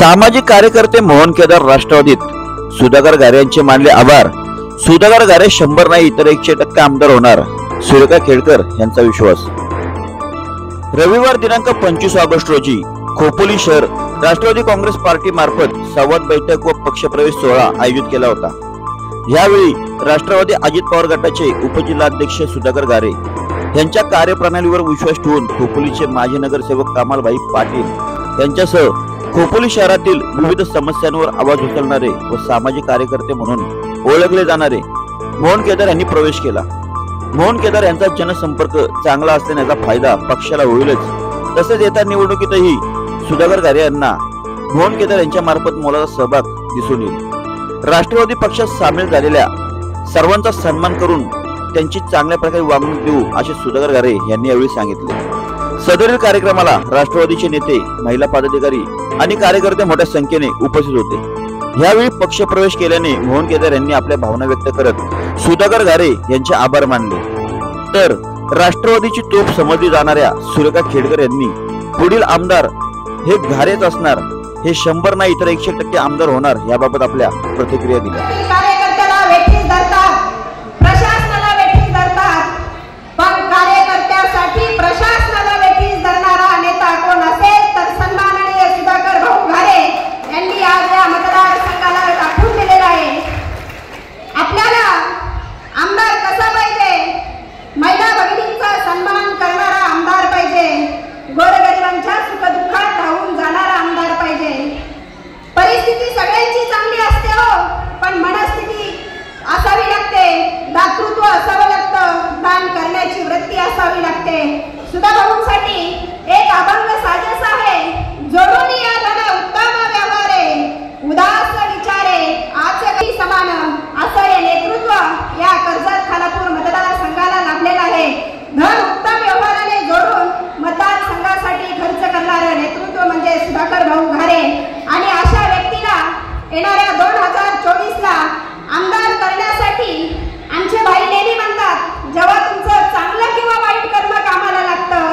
सामाजिक कार्यकर्ते मोहन केदार राष्ट्रवादीत, सुधाकर घारे यांचे मानले आभार। सुधाकर घारे 100 नाही तर 100% आमदार होणार, सुरेखा खेडकर यांचा विश्वास। रविवार दिनांक 25 ऑगस्ट रोजी खोपोली शहर राष्ट्रवादी काँग्रेस पार्टी मार्फत संवाद बैठक व पक्षप्रवेश सोहळा आयोजित केला होता। यावेळी राष्ट्रवादी अजित पवार गटाचे उपजिल्हाध्यक्ष सुधाकर घारे यांच्या कार्यप्रणालीवर विश्वास ठेवून खोपोलीचे माजी नगरसेवक कमालभाई पाटील यांच्यासह खोपोली शहरातील विविध समस्यांवर आवाज उचलणारे व सामाजिक कार्यकर्ते म्हणून ओळखले जाणारे मोहन केदार यांनी प्रवेश केला। मोहन केदार यांचा जनसंपर्क चांगला असल्याचा फायदा पक्षाला होईलच, तसेच येत्या निवडणुकीतही सुधाकर घारे यांना मोहन केदार यांच्या मार्फत मोलाचा सहभाग दिसून येईल। राष्ट्रवादी पक्षात सामील झालेल्या सर्वांचा सन्मान करून त्यांची चांगल्या प्रकारे वागणूक देऊ असे सुधाकर घारे यांनी यावेळी सांगितले। सदरील कार्यक्रमाला राष्ट्रवादीचे नेते, महिला पदाधिकारी आणि कार्यकर्ते मोठ्या संख्येने उपस्थित होते। यावेळी पक्षप्रवेश केल्याने मोहन केदार यांनी आपल्या भावना व्यक्त करत सुधाकर घारे यांचे आभार मानले। तर राष्ट्रवादीची तोफ समजली जाणाऱ्या सुरेखा खेडकर यांनी पुढील आमदार हे घारेच असणार, हे 100 नाही तर 100% आमदार होणार याबाबत आपल्या प्रतिक्रिया दिल्या। गोरगरिबांच्या सुखदुःखात धावून जाणारा आमदार पाहिजे। परिस्थिती सगळ्यांची चांगली असते हो, पण मनस्थिती असावी लागते, दातृत्व असावं लागतं, दान करण्याची वृत्ती असावी लागते। सुधाभाऊंसाठी एक अभंग साजेस आहे, जोडून या धन उत्तम व्यवहारे, उदास विचारे आचरणी समान, असं हे नेतृत्व या कर्जत खानापूर मतदारसंघाला लाभलेलं आहे। धन उत्तम व्यवहाराने जोडून मतदारसंघासाठी खर्च करणारं नेतृत्व म्हणजे सुधाकर भाऊ घारे। आणि अशा व्यक्तीला येणाऱ्या 2024 ला आमदार करण्यासाठी आमचे भाई नेहमी म्हणतात, जेव्हा तुमचं चांगलं किंवा वाईट कर्म कामाला लागतं,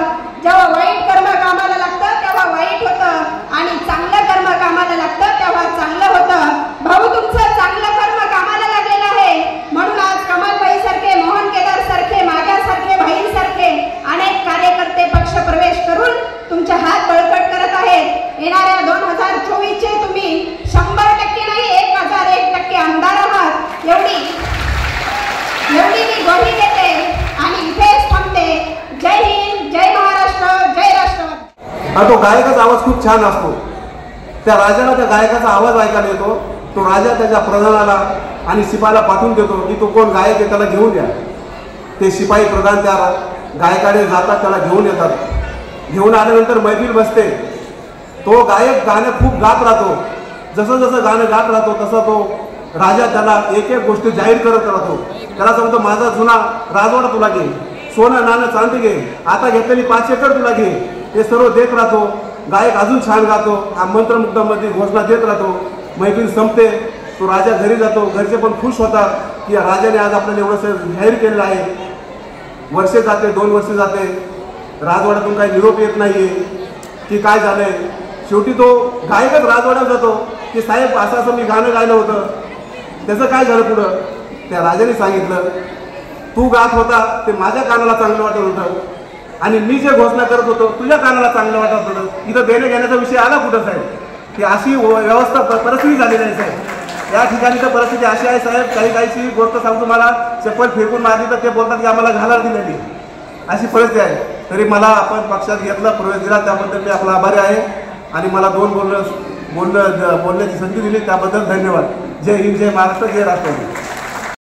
जेव्हा वाईट कर्म कामाला लागतं तेव्हा वाईट होतं आणि चांगलं कर्म कामाला लागतं तेव्हा चांगलं होतं। भाऊ तुमचं चांगलं कर्म कामाला लागलेलं आहे, म्हणून आज कमालबाई सारखे, मोहन केदार सारखे, माझ्यासारखे, भाईंसारखे अनेक कार्यकर्ते पक्ष प्रवेश करून तुमचे हात बळकट करत आहेत। येणाऱ्या 2024 चे तुम्ही 100% नाही 1001% आमदार आहात, एवढी मी ग्वाही देते आणि इथेच थांबते। जय हिंद, जय महाराष्ट्र, जय राष्ट्रवादी। हा तो गायकाचा आवाज खूप छान असतो, त्या राजाला त्या गायकाचा आवाज ऐकायला येतो, तो राजा त्याच्या प्रधानाला आणि शिपायाला पाठवून देतो की तो कोण गायक आहे त्याला घेऊन या। ते शिपाई प्रधान त्या गायकाने जातात, त्याला घेऊन येतात। घेऊन आल्यानंतर मैफिल बसते, तो गायक गाणं खूप गात राहतो, जसं जसं गाणं गात राहतो तसं तो राजा त्याला एक एक गोष्ट जाहीर करत राहतो। त्याला सांगतो, माझा जुना राजवाडा तुला घे, सोनं नाणं चांदी घे, आता घेतलेली 5 एकर तुला घे। हे सर्व देत राहतो, गायक अजून छान गातो, मंत्रमुग्धामध्ये घोषणा देत राहतो। मैफिल संपते, तो राजा घरी जातो, घरचे पण खुश होतात की राजाने आज आपल्याला एवढं जाहीर केलेलं आहे। वर्षे जाते, 2 वर्षे जाते, राजवाड्यातून काही निरोप येत नाहीये की काय झालंय। शेवटी तो गायकच राजवाड्यात जातो की साहेब असं असं मी गाणं गायलं होतं, त्याचं काय झालं पुढं। त्या राजाने सांगितलं, तू गात होता ते माझ्या कानाला चांगलं वाटत होतं आणि मी जे घोषणा करत होतो तुझ्या कानाला चांगलं वाटत होतं। इथं देणे घेण्याचा विषय आला कुठं साहेब, की अशी व्यवस्था परिस्थिती झालेली आहे साहेब। या ठिकाणी तर परिस्थिती अशी आहे साहेब, काही गोष्ट सांगतो, मला चप्पल फेकून मारली तर ते बोलतात की आम्हाला घालायला दिलेली, अशी परिस्थिती आहे। तरी मला आपण पक्षात घेतलं, प्रवेश दिला, त्याबद्दल मी आपला आभारी आहे आणि मला 2 बोलण्याची संधी दिली त्याबद्दल धन्यवाद। जय हिंद, जय महाराष्ट्र, जय राष्ट्रवादी।